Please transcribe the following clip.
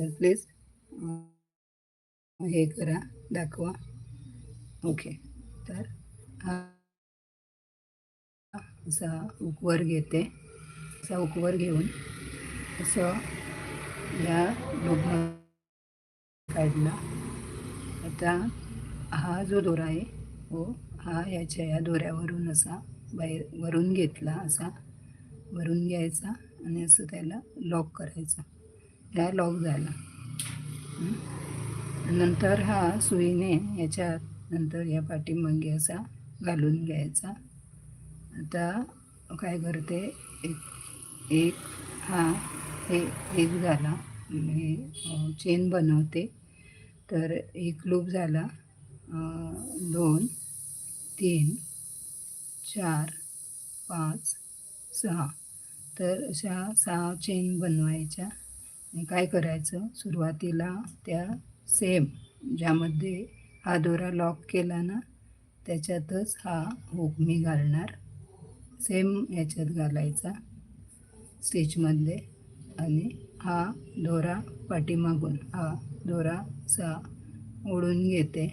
तर प्लीज हे करा, दाखवा. ओके. तर हा असा हुकवर घेते. असा हुकवर घेऊन असं या लूपमध्ये काढला. आता हा जो दोरा आहे हा या दोऱ्यावरून असा वरून घेतला, असा वरून घ्यायचा आणि असं त्याला लॉक करायचा. ह्या लॉक झाला. नंतर हा सुईने याच्यात नंतर या पाठीमागे असा घालून घ्यायचा. आता काय करते, एक हा एक झाला, चेन बनवते. तर एक लूप झाला, 2 3 4 5 6. तर अशा 6 चेन बनवायच्या. आणि काय करायचं, सुरुवातीला त्या सेम ज्यामध्ये हा दोरा लॉक केला ना त्याच्यातच हा हुक मी घालणार. सेम याच्यात घालायचा स्टिचमध्ये आणि हा दोरा पाठीमागून हा दोरा असा ओढून घेते